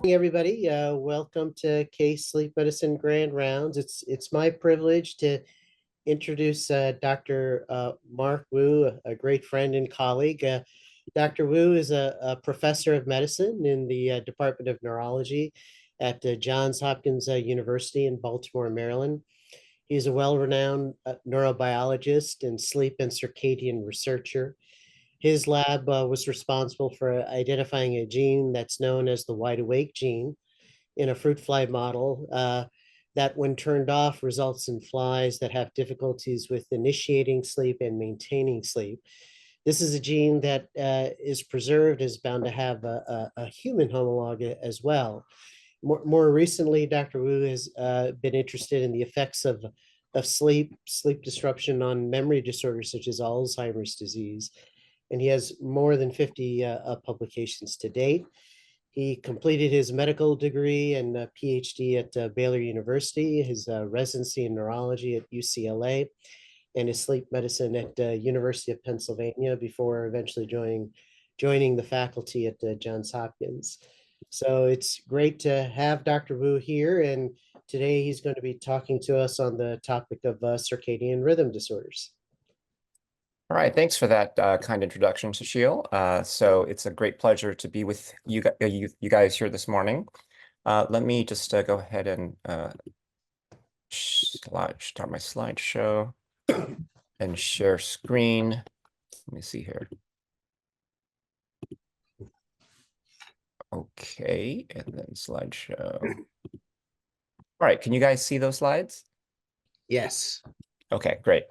Everybody. Welcome to Case Sleep Medicine Grand Rounds. It's my privilege to introduce Dr. Mark Wu, a great friend and colleague. Dr. Wu is a professor of medicine in the Department of Neurology at Johns Hopkins University in Baltimore, Maryland. He's a well-renowned neurobiologist and sleep and circadian researcher. His lab was responsible for identifying a gene that's known as the wide awake gene in a fruit fly model that, when turned off, results in flies that have difficulties with initiating sleep and maintaining sleep. This is a gene that is preserved, is bound to have a human homologue as well. More recently, Dr. Wu has been interested in the effects of sleep disruption on memory disorders such as Alzheimer's disease. And he has more than 50 publications to date. He completed his medical degree and PhD at Baylor University, his residency in neurology at UCLA, and his sleep medicine at University of Pennsylvania before eventually joining the faculty at Johns Hopkins. So it's great to have Dr. Wu here, and today he's going to be talking to us on the topic of circadian rhythm disorders. All right, thanks for that kind introduction, Sushil. So it's a great pleasure to be with you guys here this morning. Let me just go ahead and start my slideshow and share screen. Let me see here. Okay, and then slideshow. All right, can you guys see those slides? Yes. Okay, great.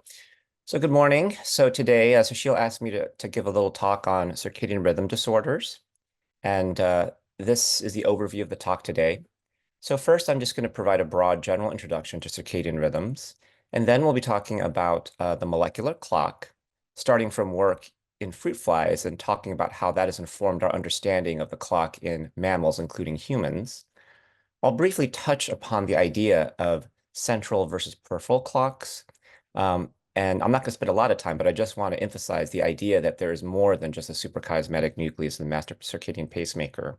So good morning. So today, Sushil asked me to give a little talk on circadian rhythm disorders. And this is the overview of the talk today. So first, I'm just going to provide a broad general introduction to circadian rhythms. And then we'll be talking about the molecular clock, starting from work in fruit flies and talking about how that has informed our understanding of the clock in mammals, including humans. I'll briefly touch upon the idea of central versus peripheral clocks. And I'm not going to spend a lot of time, but I just want to emphasize the idea that there is more than just a suprachiasmatic nucleus and the master circadian pacemaker.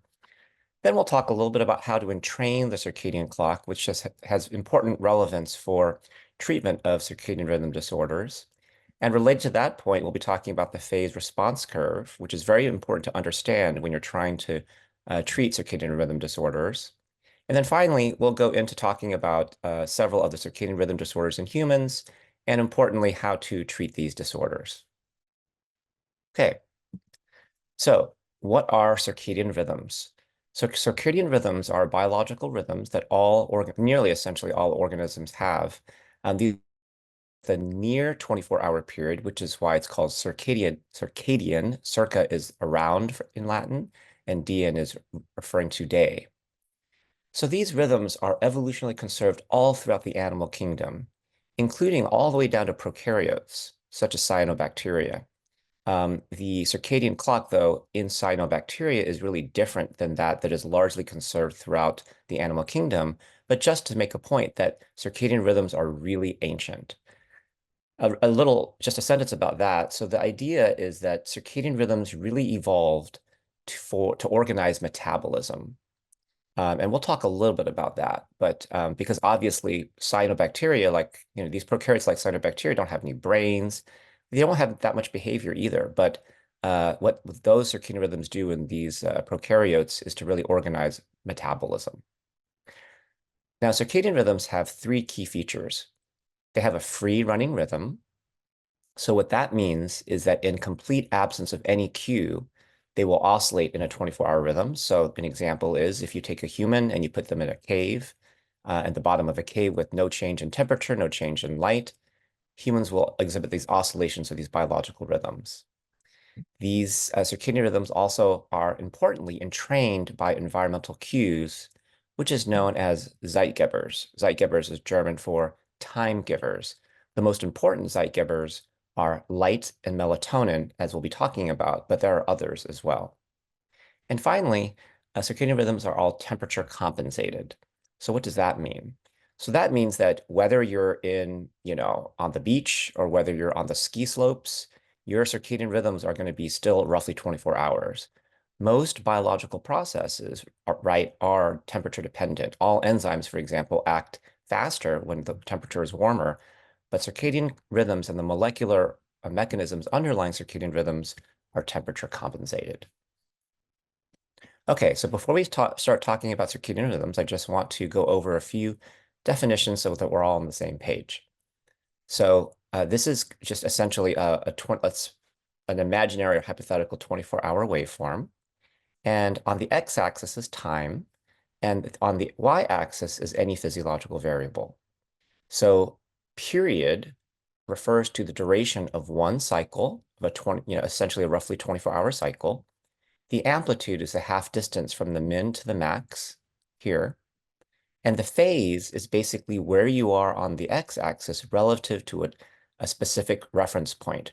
Then we'll talk a little bit about how to entrain the circadian clock, which just has important relevance for treatment of circadian rhythm disorders. And related to that point, we'll be talking about the phase response curve, which is very important to understand when you're trying to treat circadian rhythm disorders. And then finally, we'll go into talking about several of the circadian rhythm disorders in humans, and importantly, how to treat these disorders. Okay, so what are circadian rhythms? So circadian rhythms are biological rhythms that nearly essentially all organisms have. The near 24-hour period, which is why it's called circadian. Circa is around in Latin, and dian is referring to day. So these rhythms are evolutionally conserved all throughout the animal kingdom, including all the way down to prokaryotes, such as cyanobacteria. The circadian clock, though, in cyanobacteria is really different than that is largely conserved throughout the animal kingdom. But just to make a point that circadian rhythms are really ancient. Just a sentence about that. So the idea is that circadian rhythms really evolved to organize metabolism. And we'll talk a little bit about that, but because obviously cyanobacteria, like, these prokaryotes like cyanobacteria don't have any brains. They don't have that much behavior either. But what those circadian rhythms do in these prokaryotes is to really organize metabolism. Now, circadian rhythms have three key features. They have a free running rhythm. So what that means is that in complete absence of any cue, they will oscillate in a 24-hour rhythm. So an example is if you take a human and you put them in a cave, at the bottom of a cave with no change in temperature, no change in light, humans will exhibit these oscillations of these biological rhythms. These circadian rhythms also are importantly entrained by environmental cues, which is known as Zeitgebers. Zeitgebers is German for time givers. The most important Zeitgebers are light and melatonin, as we'll be talking about, but there are others as well. And finally, circadian rhythms are all temperature compensated. So what does that mean? So that means that whether you're on the beach or whether you're on the ski slopes, your circadian rhythms are going to be still roughly 24 hours. Most biological processes, right, are temperature dependent. All enzymes, for example, act faster when the temperature is warmer, but circadian rhythms and the molecular mechanisms underlying circadian rhythms are temperature compensated. Okay, so before we start talking about circadian rhythms, I just want to go over a few definitions so that we're all on the same page. So this is just essentially an imaginary or hypothetical 24-hour waveform. And on the x-axis is time, and on the y-axis is any physiological variable. So period refers to the duration of one cycle of essentially a roughly 24-hour cycle. The amplitude is the half distance from the min to the max here. And the phase is basically where you are on the x-axis relative to a specific reference point.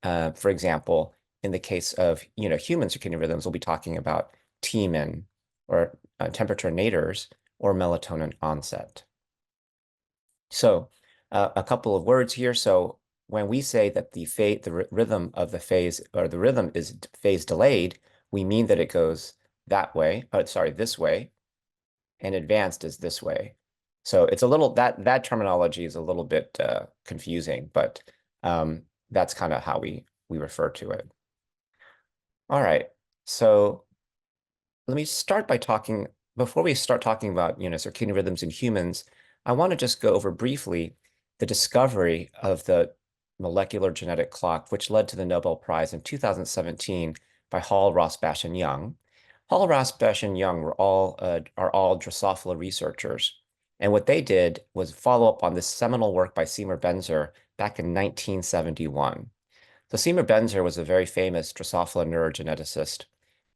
For example, in the case of human circadian rhythms, we'll be talking about Tmin or temperature naders or melatonin onset. So a couple of words here. So when we say that the rhythm of the phase or the rhythm is phase delayed, we mean that it goes that way, this way, and advanced is this way. So it's a little that terminology is a little bit confusing, but that's kind of how we refer to it. All right. So let me start by before we start talking about, circadian rhythms in humans, I want to just go over briefly the discovery of the molecular genetic clock, which led to the Nobel Prize in 2017 by Hall, Rosbash, and Young. Hall, Rosbash, and Young are all Drosophila researchers. And what they did was follow up on this seminal work by Seymour Benzer back in 1971. So Seymour Benzer was a very famous Drosophila neurogeneticist.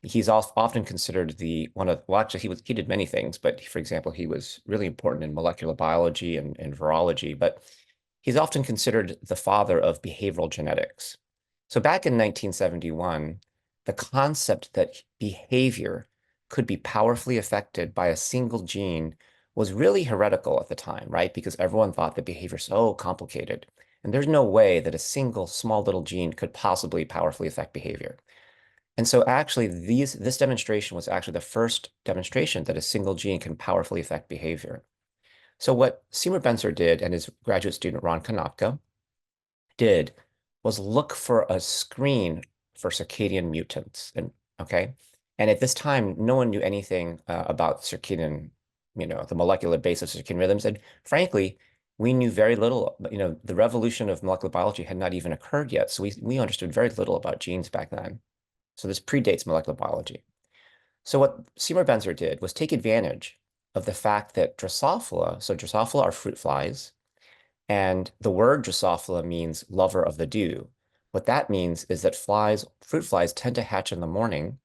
He's often considered actually he did many things, but for example, he was really important in molecular biology and virology, but he's often considered the father of behavioral genetics. So back in 1971, the concept that behavior could be powerfully affected by a single gene was really heretical at the time, right? Because everyone thought that behavior is so complicated. And there's no way that a single small little gene could possibly powerfully affect behavior. And so actually this demonstration was actually the first demonstration that a single gene can powerfully affect behavior. So what Seymour Benzer did and his graduate student Ron Konopka did was look for a screen for circadian mutants. And okay. And at this time, no one knew anything about circadian, the molecular base of circadian rhythms. And frankly, we knew very little, the revolution of molecular biology had not even occurred yet. So we understood very little about genes back then. So this predates molecular biology. So what Seymour Benzer did was take advantage of the fact that Drosophila are fruit flies, and the word Drosophila means lover of the dew. What that means is that fruit flies tend to hatch in the morning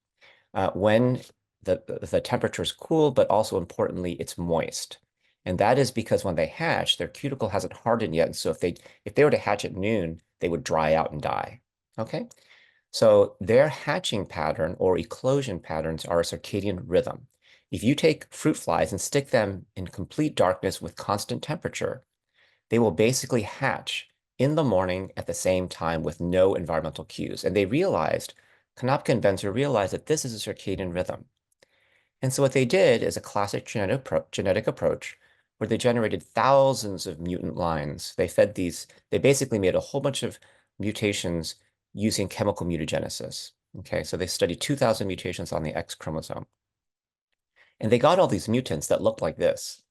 when the temperature is cool, but also importantly, it's moist. And that is because when they hatch, their cuticle hasn't hardened yet. And so if they were to hatch at noon, they would dry out and die. Okay. So their hatching pattern or eclosion patterns are a circadian rhythm. If you take fruit flies and stick them in complete darkness with constant temperature, they will basically hatch in the morning at the same time with no environmental cues. And Konopka and Benzer realized that this is a circadian rhythm. And so what they did is a classic genetic approach where they generated thousands of mutant lines. They basically made a whole bunch of mutations using chemical mutagenesis. Okay, so they studied 2,000 mutations on the X chromosome. And they got all these mutants that looked like this.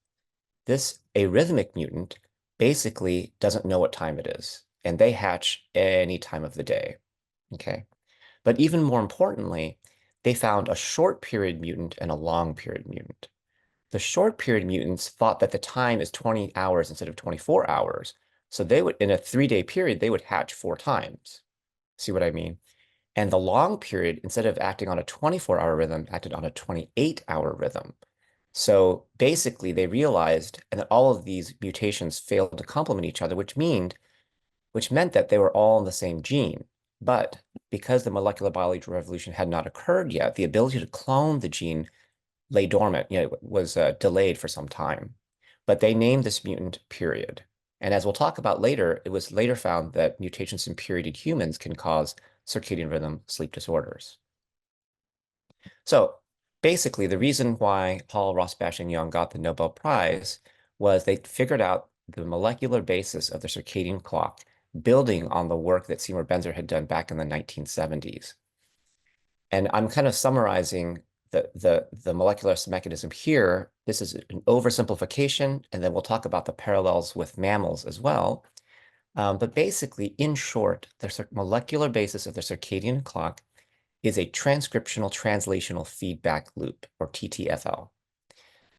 This arrhythmic mutant basically doesn't know what time it is, and they hatch any time of the day. Okay. But even more importantly, they found a short period mutant and a long period mutant. The short period mutants thought that the time is 20 hours instead of 24 hours. So in a 3-day period, they would hatch 4 times. See what I mean? And the long period, instead of acting on a 24-hour rhythm, acted on a 28-hour rhythm. So basically, they realized that all of these mutations failed to complement each other, which meant that they were all in the same gene. But because the molecular biology revolution had not occurred yet, the ability to clone the gene lay dormant, was delayed for some time. But they named this mutant period. And as we'll talk about later, it was later found that mutations in period in humans can cause circadian rhythm sleep disorders. So basically, the reason why Hall, Rosbash, and Young got the Nobel Prize was they figured out the molecular basis of the circadian clock, building on the work that Seymour Benzer had done back in the 1970s. And I'm kind of summarizing the molecular mechanism here. This is an oversimplification, and then we'll talk about the parallels with mammals as well. But basically, in short, the molecular basis of the circadian clock is a transcriptional translational feedback loop, or TTFL.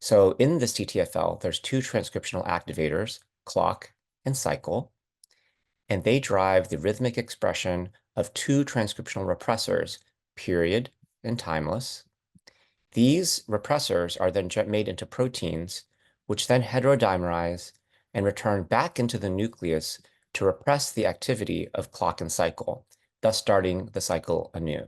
So in this TTFL, there's two transcriptional activators, clock and cycle, and they drive the rhythmic expression of two transcriptional repressors, period and timeless. These repressors are then made into proteins, which then heterodimerize and return back into the nucleus to repress the activity of clock and cycle, thus starting the cycle anew.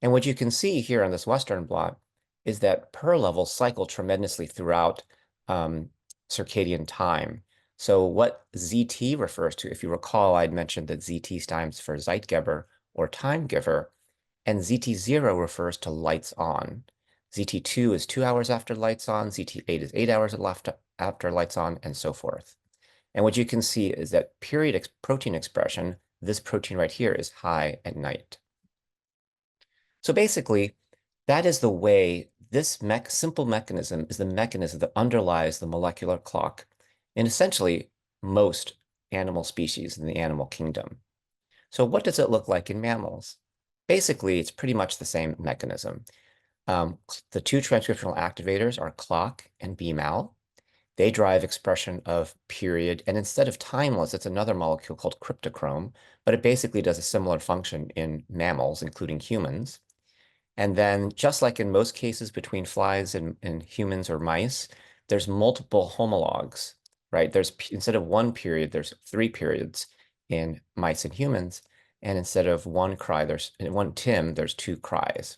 And what you can see here on this Western blot is that per levels cycle tremendously throughout circadian time. So what ZT refers to, if you recall, I'd mentioned that ZT stands for Zeitgeber or time giver, and ZT0 refers to lights on. ZT2 is 2 hours after lights on, ZT8 is 8 hours after lights on, and so forth. And what you can see is that period protein expression, this protein right here, is high at night. So basically, that is the way this simple mechanism is the mechanism that underlies the molecular clock in essentially most animal species in the animal kingdom. So what does it look like in mammals? Basically, it's pretty much the same mechanism. The two transcriptional activators are clock and BMAL. They drive expression of period, and instead of timeless, it's another molecule called cryptochrome, but it basically does a similar function in mammals, including humans. And then just like in most cases between flies and humans or mice, there's multiple homologs, right? Instead of one period, there's 3 periods in mice and humans. And instead of one TIM, there's 2 cries.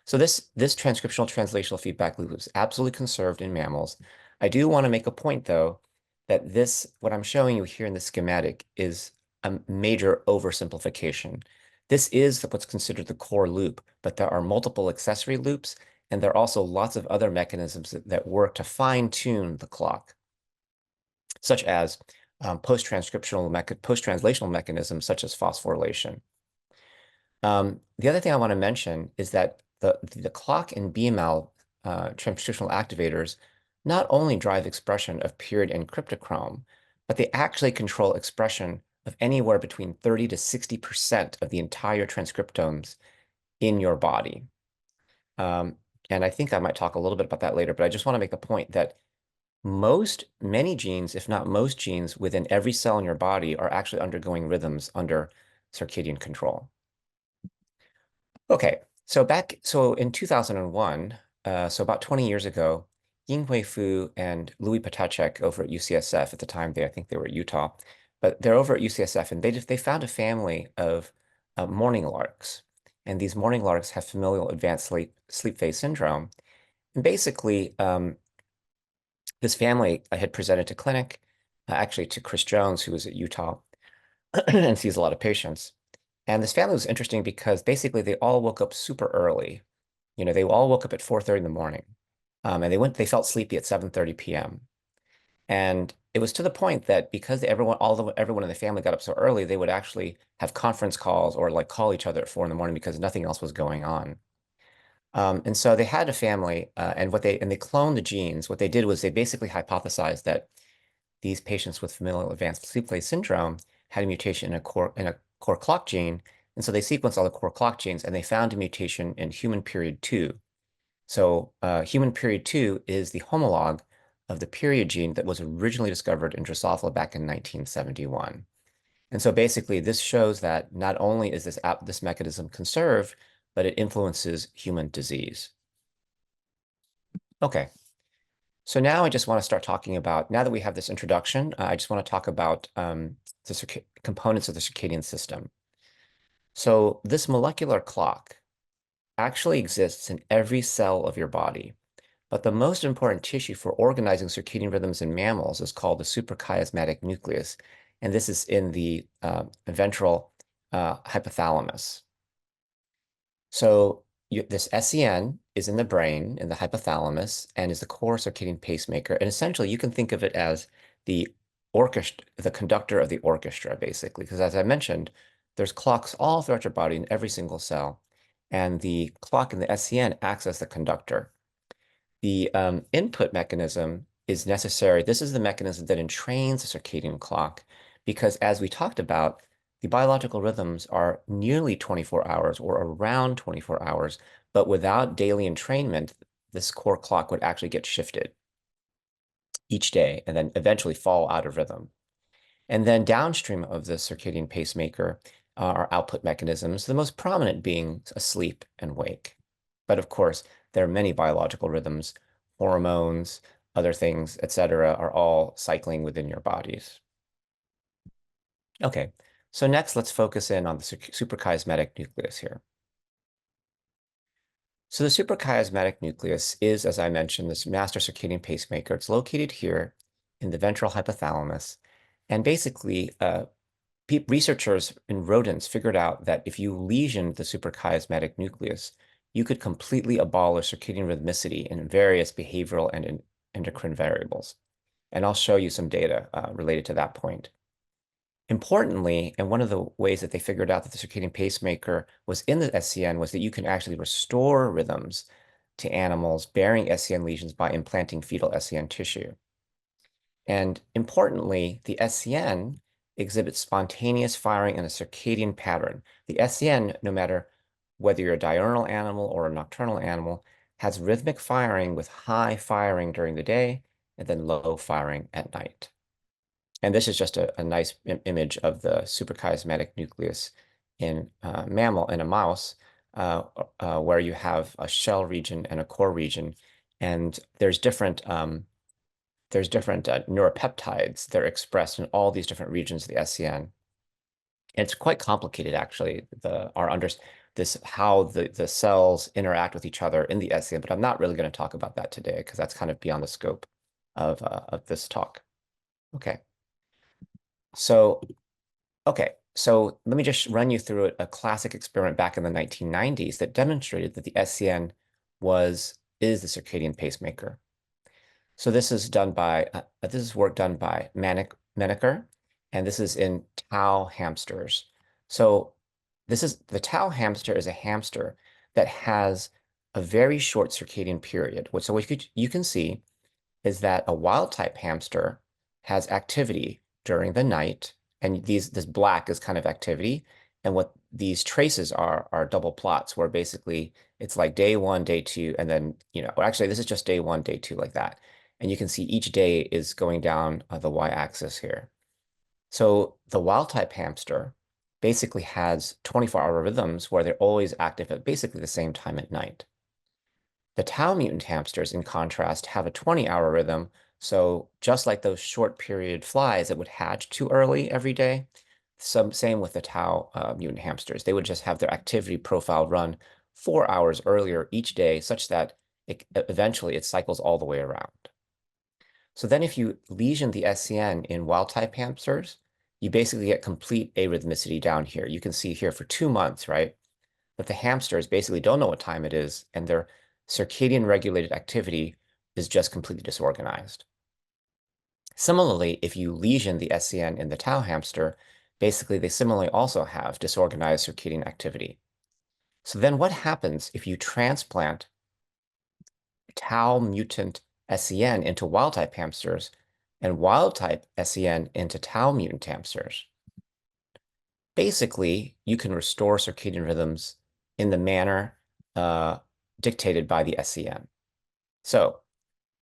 So this transcriptional translational feedback loop is absolutely conserved in mammals. I do want to make a point, though, that what I'm showing you here in the schematic is a major oversimplification. This is what's considered the core loop, but there are multiple accessory loops, and there are also lots of other mechanisms that work to fine-tune the clock, such as post-translational mechanisms such as phosphorylation. The other thing I want to mention is that the clock and BML transcriptional activators not only drive expression of period and cryptochrome, but they actually control expression of anywhere between 30 to 60% of the entire transcriptomes in your body. And I think I might talk a little bit about that later, but I just want to make the point that many genes, if not most genes, within every cell in your body are actually undergoing rhythms under circadian control. Okay, so in 2001, so about 20 years ago, Yinghui Fu and Louis Potacek over at UCSF, at the time I think they were at Utah, but they're over at UCSF, and they found a family of morning larks. And these morning larks have familial advanced sleep phase syndrome. And basically, this family had presented to clinic, actually to Chris Jones, who was at Utah and sees a lot of patients. And this family was interesting because basically they all woke up super early. They all woke up at 4:30 in the morning. And they felt sleepy at 7:30 p.m. And it was to the point that because everyone in the family got up so early, they would actually have conference calls or like call each other at 4 in the morning because nothing else was going on. And so they had a family, and they cloned the genes. What they did was they basically hypothesized that these patients with familial advanced sleep phase syndrome had a mutation in a core clock gene. And so they sequenced all the core clock genes and they found a mutation in human period 2. So human period 2 is the homolog of the period gene that was originally discovered in Drosophila back in 1971. And so basically this shows that not only is this mechanism conserved, but it influences human disease. Okay. So now I just want to start talking about, now that we have this introduction, I just want to talk about the components of the circadian system. So this molecular clock actually exists in every cell of your body, but the most important tissue for organizing circadian rhythms in mammals is called the suprachiasmatic nucleus, and this is in the ventral hypothalamus. So this SCN is in the brain, in the hypothalamus, and is the core circadian pacemaker. And essentially, you can think of it as the orchestra, the conductor of the orchestra, basically. Because as I mentioned, there's clocks all throughout your body in every single cell. And the clock in the SCN acts as the conductor. The input mechanism is necessary. This is the mechanism that entrains the circadian clock, because as we talked about, the biological rhythms are nearly 24 hours or around 24 hours, but without daily entrainment, this core clock would actually get shifted each day and then eventually fall out of rhythm. And then downstream of the circadian pacemaker are output mechanisms, the most prominent being sleep and wake. But of course, there are many biological rhythms, hormones, other things, etc., are all cycling within your bodies. Okay, so next let's focus in on the suprachiasmatic nucleus here. So the suprachiasmatic nucleus is, as I mentioned, this master circadian pacemaker. It's located here in the ventral hypothalamus. And basically, researchers in rodents figured out that if you lesion the suprachiasmatic nucleus, you could completely abolish circadian rhythmicity in various behavioral and endocrine variables. And I'll show you some data related to that point. Importantly, and one of the ways that they figured out that the circadian pacemaker was in the SCN was that you can actually restore rhythms to animals bearing SCN lesions by implanting fetal SCN tissue. And importantly, the SCN exhibits spontaneous firing in a circadian pattern. The SCN, no matter whether you're a diurnal animal or a nocturnal animal, has rhythmic firing with high firing during the day and then low firing at night. And this is just a nice image of the suprachiasmatic nucleus in a mouse, where you have a shell region and a core region. And there's different neuropeptides that are expressed in all these different regions of the SCN. And it's quite complicated, actually, how the cells interact with each other in the SCN, but I'm not really going to talk about that today because that's kind of beyond the scope of this talk. Okay. So let me just run you through a classic experiment back in the 1990s that demonstrated that the SCN is the circadian pacemaker. So this is work done by Maneker, and this is in Tau hamsters. So the Tau hamster is a hamster that has a very short circadian period. So what you can see is that a wild type hamster has activity during the night, and this black is kind of activity. And what these traces are double plots where basically it's like day one, day two, and then, actually this is just day one, day two, like that. And you can see each day is going down the y-axis here. So the wild type hamster basically has 24-hour rhythms where they're always active at basically the same time at night. The tau mutant hamsters, in contrast, have a 20-hour rhythm. So just like those short period flies that would hatch too early every day, same with the tau mutant hamsters. They would just have their activity profile run 4 hours earlier each day, such that eventually it cycles all the way around. So then if you lesion the SCN in wild type hamsters, you basically get complete arrhythmicity down here. You can see here for 2 months, right? That the hamsters basically don't know what time it is, and their circadian regulated activity is just completely disorganized. Similarly, if you lesion the SCN in the tau hamster, basically they similarly also have disorganized circadian activity. So then what happens if you transplant tau mutant SCN into wild type hamsters and wild type SCN into tau mutant hamsters? Basically, you can restore circadian rhythms in the manner dictated by the SCN. So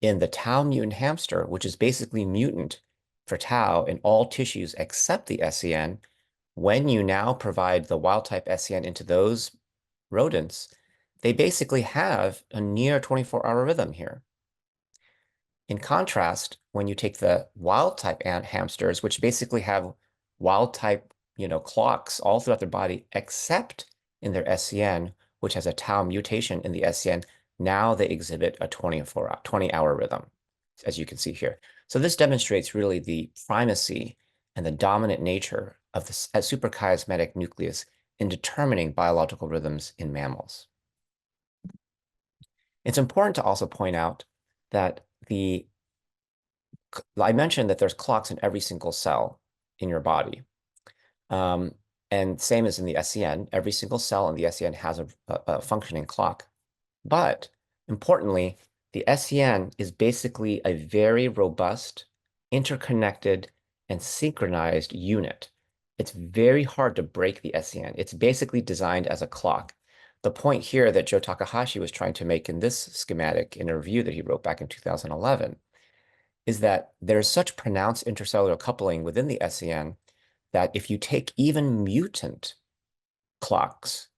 in the tau mutant hamster, which is basically mutant for tau in all tissues except the SCN, when you now provide the wild type SCN into those rodents, they basically have a near 24-hour rhythm here. In contrast, when you take the wild type hamsters, which basically have wild type, clocks all throughout their body, except in their SCN, which has a tau mutation in the SCN, now they exhibit a 20-hour rhythm, as you can see here. So this demonstrates really the primacy and the dominant nature of the suprachiasmatic nucleus in determining biological rhythms in mammals. It's important to also point out that I mentioned that there's clocks in every single cell in your body. Um, and same as in the SCN, every single cell in the SCN has a functioning clock. But importantly, the SCN is basically a very robust, interconnected, and synchronized unit. It's very hard to break the SCN. It's basically designed as a clock. The point here that Joe Takahashi was trying to make in this schematic in a review that he wrote back in 2011 is that there's such pronounced intercellular coupling within the SCN that if you take even mutant clocks,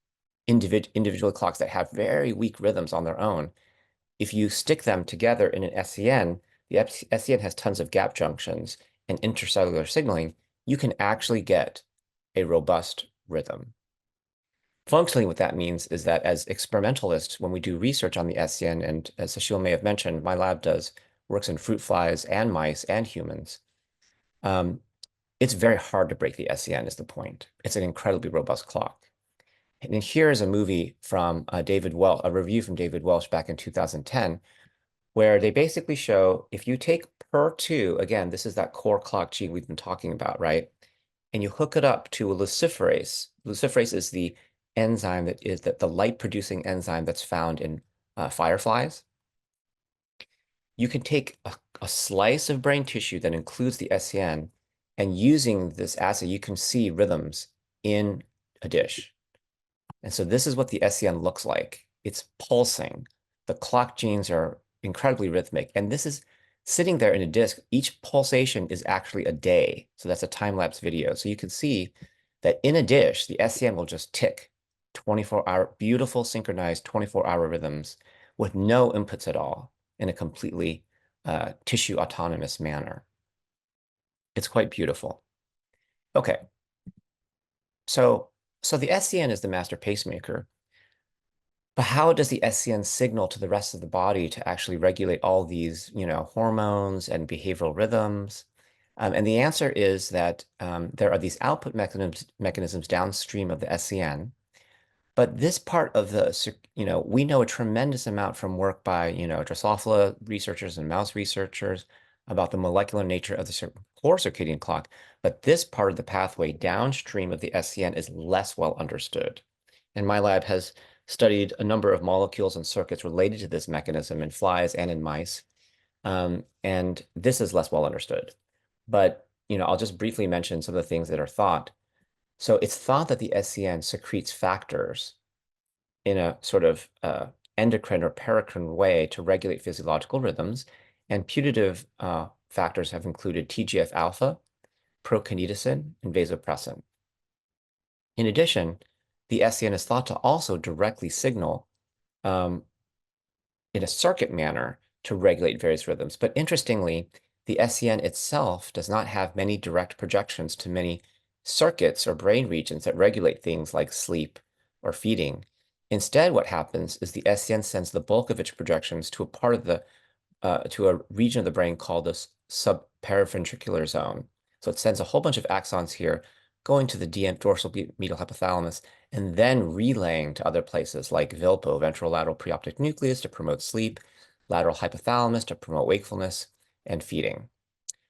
individual clocks that have very weak rhythms on their own, if you stick them together in an SCN, the SCN has tons of gap junctions and intercellular signaling, you can actually get a robust rhythm. Functionally, what that means is that as experimentalists, when we do research on the SCN, and as Ashil may have mentioned, my lab works in fruit flies and mice and humans. Um, it's very hard to break the SCN is the point. It's an incredibly robust clock. And then here is a movie from a review from David Welsh back in 2010, where they basically show if you take PER2, again, this is that core clock gene we've been talking about, right? And you hook it up to a luciferase. Luciferase is the enzyme the light-producing enzyme that's found in fireflies. You can take a slice of brain tissue that includes the SCN, and using this assay, you can see rhythms in a dish. And so this is what the SCN looks like. It's pulsing. The clock genes are incredibly rhythmic. And this is sitting there in a disk. Each pulsation is actually a day. So that's a time-lapse video. So you can see that in a dish, the SCN will just tick 24-hour, beautiful synchronized 24-hour rhythms with no inputs at all in a completely tissue autonomous manner. It's quite beautiful. Okay. So the SCN is the master pacemaker. But how does the SCN signal to the rest of the body to actually regulate all these, hormones and behavioral rhythms? And the answer is that there are these output mechanisms downstream of the SCN. But this part of we know a tremendous amount from work by, Drosophila researchers and mouse researchers about the molecular nature of the core circadian clock. But this part of the pathway downstream of the SCN is less well understood. And my lab has studied a number of molecules and circuits related to this mechanism in flies and in mice. And this is less well understood. But, I'll just briefly mention some of the things that are thought. So it's thought that the SCN secretes factors in a sort of endocrine or paracrine way to regulate physiological rhythms. And putative factors have included TGF-alpha, prokineticin, and vasopressin. In addition, the SCN is thought to also directly signal in a circuit manner to regulate various rhythms. But interestingly, the SCN itself does not have many direct projections to many circuits or brain regions that regulate things like sleep or feeding. Instead, what happens is the SCN sends the bulk of its projections to a part of to a region of the brain called the subparaventricular zone. So it sends a whole bunch of axons here going to the dorsal medial hypothalamus and then relaying to other places like VILPO, ventrolateral preoptic nucleus, to promote sleep, lateral hypothalamus to promote wakefulness and feeding.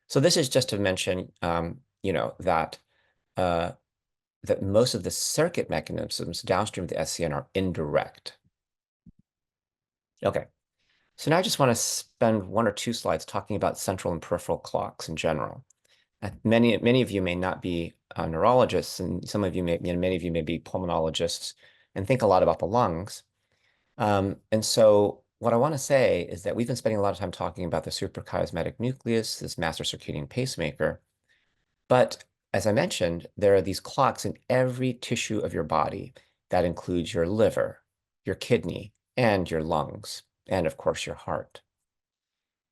So this is just to mention, that that most of the circuit mechanisms downstream of the SCN are indirect. Okay, so now I just want to spend 1 or 2 slides talking about central and peripheral clocks in general. Many of you may not be neurologists, and many of you may be pulmonologists and think a lot about the lungs. And so what I want to say is that we've been spending a lot of time talking about the suprachiasmatic nucleus, this master circadian pacemaker. But as I mentioned, there are these clocks in every tissue of your body. That includes your liver, your kidney, and your lungs, and of course your heart.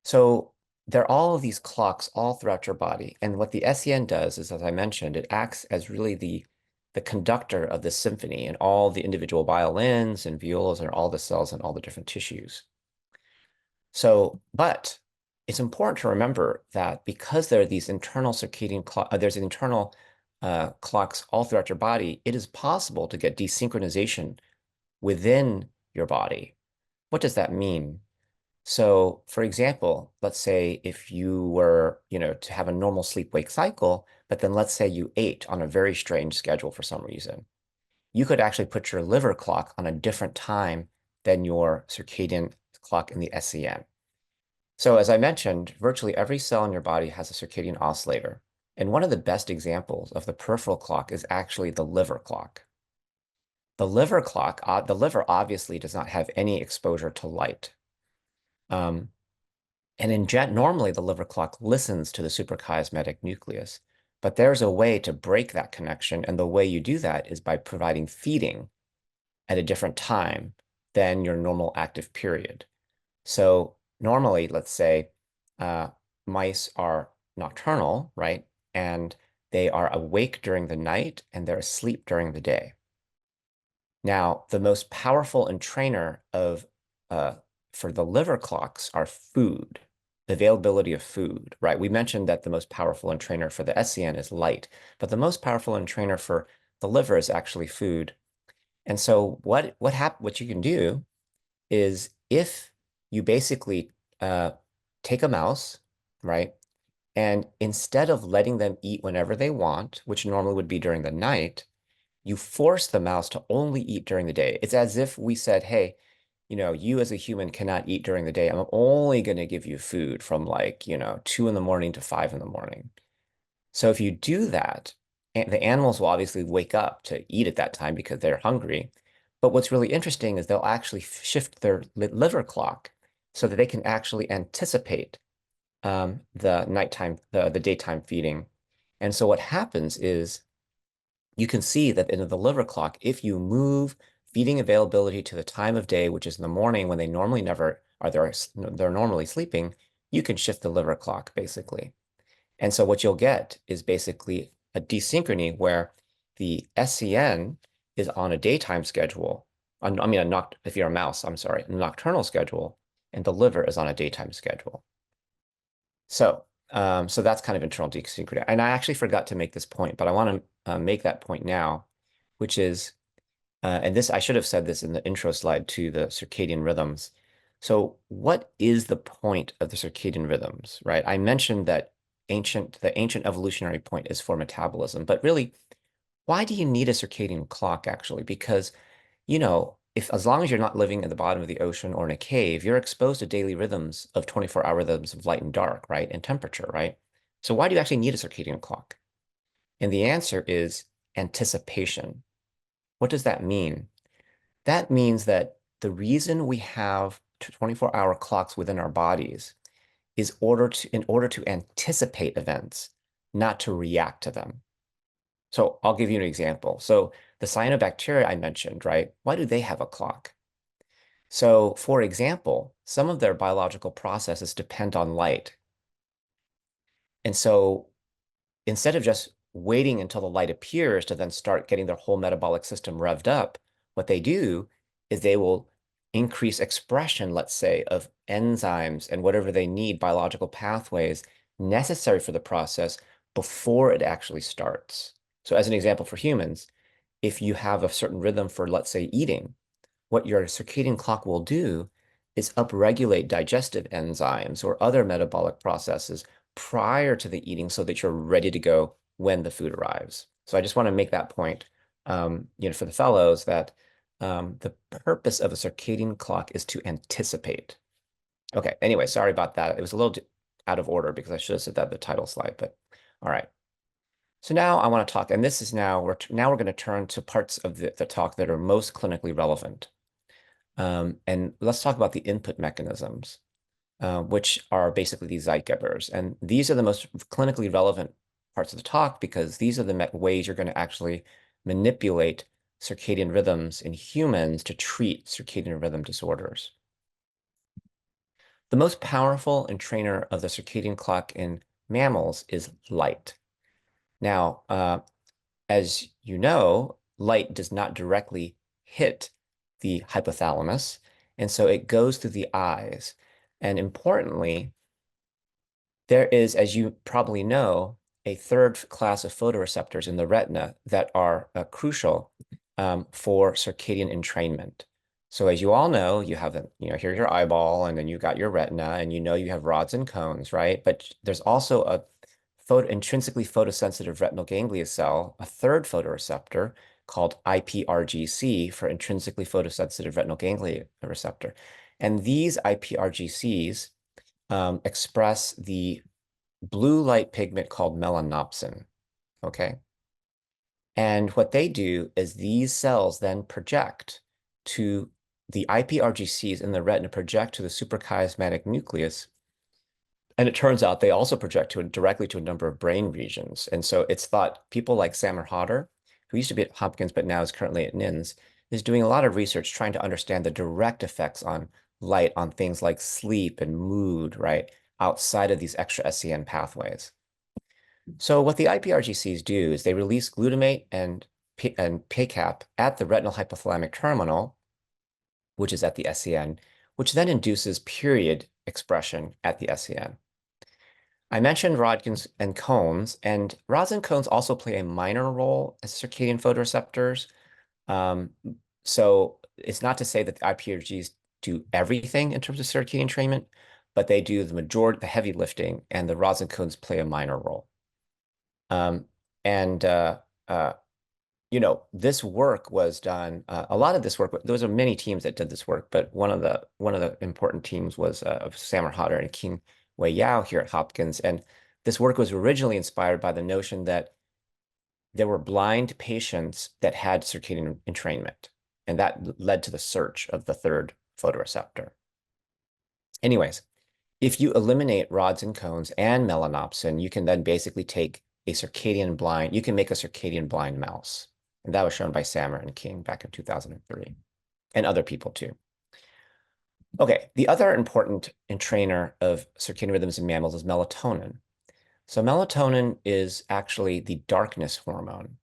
So there are all of these clocks all throughout your body. And what the SCN does is, as I mentioned, it acts as really the conductor of the symphony and all the individual violins and violas and all the cells and all the different tissues. So, but it's important to remember that because there are these internal circadian there's internal clocks all throughout your body, it is possible to get desynchronization within your body. What does that mean? So, for example, let's say if you were, to have a normal sleep-wake cycle, but then let's say you ate on a very strange schedule for some reason, you could actually put your liver clock on a different time than your circadian clock in the SCN. So as I mentioned, virtually every cell in your body has a circadian oscillator. And one of the best examples of the peripheral clock is actually the liver clock. The liver obviously does not have any exposure to light. Um, normally the liver clock listens to the suprachiasmatic nucleus, but there's a way to break that connection. And the way you do that is by providing feeding at a different time than your normal active period. So normally, let's say uh, mice are nocturnal, right? And they are awake during the night and they're asleep during the day. Now, the most powerful entrainer uh, for the liver clocks are food, availability of food, right? We mentioned that the most powerful entrainer for the SCN is light, but the most powerful entrainer for the liver is actually food. And so what you can do is if you basically take a mouse, right? And instead of letting them eat whenever they want, which normally would be during the night, you force the mouse to only eat during the day. It's as if we said, hey, you as a human cannot eat during the day. I'm only going to give you food from like, 2 in the morning to 5 in the morning. So if you do that, the animals will obviously wake up to eat at that time because they're hungry. But what's really interesting is they'll actually shift their liver clock so that they can actually anticipate the nighttime, the daytime feeding. And so what happens is you can see that in the liver clock, if you move feeding availability to the time of day, which is in the morning when they normally never are there, they're normally sleeping, you can shift the liver clock basically. And so what you'll get is basically a desynchrony where the SCN is on a daytime schedule. I mean, if you're a mouse, I'm sorry, a nocturnal schedule, and the liver is on a daytime schedule. So that's kind of internal desynchrony. And I actually forgot to make this point, but I want to make that point now, which is, and this I should have said this in the intro slide to the circadian rhythms. So what is the point of the circadian rhythms, right? I mentioned that the ancient evolutionary point is for metabolism, but really, why do you need a circadian clock actually? Because, if as long as you're not living at the bottom of the ocean or in a cave, you're exposed to daily rhythms of 24-hour rhythms of light and dark, right? And temperature, right? So why do you actually need a circadian clock? And the answer is anticipation. What does that mean? That means that the reason we have 24-hour clocks within our bodies is in order to anticipate events, not to react to them. So I'll give you an example. So the cyanobacteria I mentioned, right? Why do they have a clock? So for example, some of their biological processes depend on light. And so instead of just waiting until the light appears to then start getting their whole metabolic system revved up, what they do is they will increase expression, let's say, of enzymes and whatever they need, biological pathways necessary for the process before it actually starts. So as an example for humans, if you have a certain rhythm for, let's say, eating, what your circadian clock will do is upregulate digestive enzymes or other metabolic processes prior to the eating so that you're ready to go when the food arrives. So I just want to make that point, for the fellows that the purpose of a circadian clock is to anticipate. Okay, anyway, sorry about that. It was a little out of order because I should have said that in the title slide, but all right. So now I want to talk, and this is we're going to turn to parts of the talk that are most clinically relevant. And let's talk about the input mechanisms, which are basically these Zeitgebers. And these are the most clinically relevant parts of the talk because these are the ways you're going to actually manipulate circadian rhythms in humans to treat circadian rhythm disorders. The most powerful entrainer of the circadian clock in mammals is light. Now, as you know, light does not directly hit the hypothalamus, and so it goes through the eyes. And importantly, there is, as you probably know, a third class of photoreceptors in the retina that are crucial for circadian entrainment. So as you all know, you have here's your eyeball, and then you got your retina, and you have rods and cones, right? But there's also a intrinsically photosensitive retinal ganglia cell, a third photoreceptor called IPRGC for intrinsically photosensitive retinal ganglia receptor. And these IPRGCs express the blue light pigment called melanopsin, okay? And what they do is these cells then project to the IPRGCs in the retina project to the suprachiasmatic nucleus. And it turns out they also project directly to a number of brain regions. And so it's thought people like Samer Hodder, who used to be at Hopkins but now is currently at NINS, is doing a lot of research trying to understand the direct effects on light on things like sleep and mood, right, outside of these extra SCN pathways. So what the IPRGCs do is they release glutamate and PCAP at the retinal hypothalamic terminal, which is at the SCN, which then induces period expression at the SCN. I mentioned rods and cones, and rods and cones also play a minor role as circadian photoreceptors. Um, so it's not to say that the IPRGs do everything in terms of circadian entrainment, but they do the heavy lifting, and the rods and cones play a minor role. Um, and uh, this work was done. A lot of this work. There are many teams that did this work, but one of the important teams was of Samer Hodder and King Wei Yao here at Hopkins. And this work was originally inspired by the notion that there were blind patients that had circadian entrainment, and that led to the search of the third photoreceptor. Anyways, if you eliminate rods and cones and melanopsin, you can then basically take a circadian blind, you can make a circadian blind mouse. And that was shown by Samer and King back in 2003, and other people too. Okay, the other important entrainer of circadian rhythms in mammals is melatonin. So melatonin is actually the darkness hormone.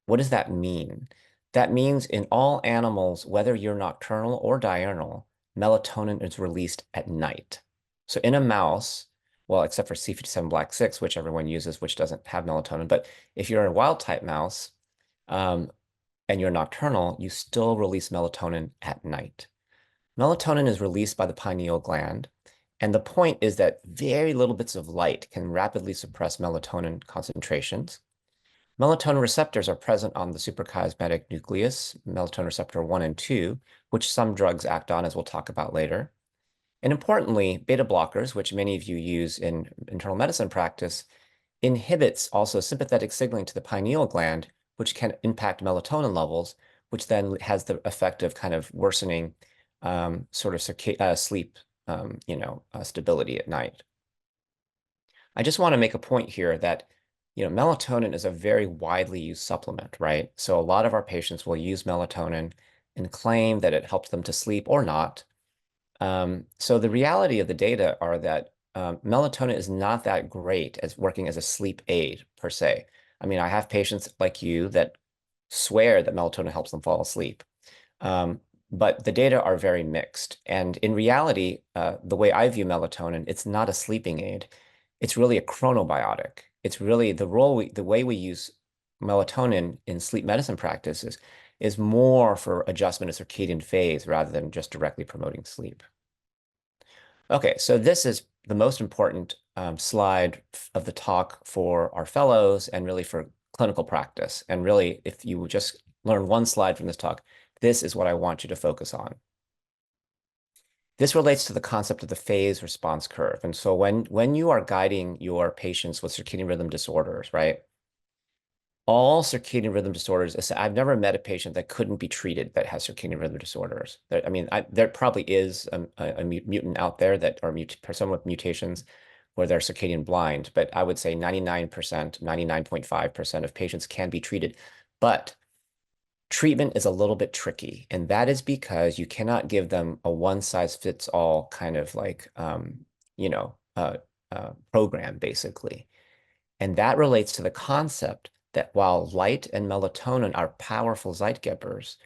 What does that mean? That means in all animals, whether you're nocturnal or diurnal, melatonin is released at night. So in a mouse, well, except for C57 Black 6, which everyone uses, which doesn't have melatonin, but if you're a wild type mouse and you're nocturnal, you still release melatonin at night. Melatonin is released by the pineal gland, and the point is that very little bits of light can rapidly suppress melatonin concentrations. Melatonin receptors are present on the suprachiasmatic nucleus, melatonin receptor 1 and 2, which some drugs act on, as we'll talk about later. And importantly, beta blockers, which many of you use in internal medicine practice, inhibits also sympathetic signaling to the pineal gland, which can impact melatonin levels, which then has the effect of kind of worsening sort of sleep, stability at night. I just want to make a point here that melatonin is a very widely used supplement, right? So a lot of our patients will use melatonin and claim that it helps them to sleep or not. So the reality of the data are that melatonin is not that great as working as a sleep aid per se. I mean, I have patients like you that swear that melatonin helps them fall asleep. But the data are very mixed. And in reality, the way I view melatonin, it's not a sleeping aid. It's really a chronobiotic. It's really the way we use melatonin in sleep medicine practices is more for adjustment of circadian phase rather than just directly promoting sleep. Okay, so this is the most important slide of the talk for our fellows and really for clinical practice. And really, if you just learn one slide from this talk, this is what I want you to focus on. This relates to the concept of the phase response curve. And so when you are guiding your patients with circadian rhythm disorders, right? All circadian rhythm disorders, I've never met a patient that couldn't be treated that has circadian rhythm disorders. There probably is a mutant out there that are someone with mutations where they're circadian blind, but I would say 99%, 99.5% of patients can be treated. But treatment is a little bit tricky, and that is because you cannot give them a one-size-fits-all kind of like, program, basically. And that relates to the concept that while light and melatonin are powerful Zeitgebers,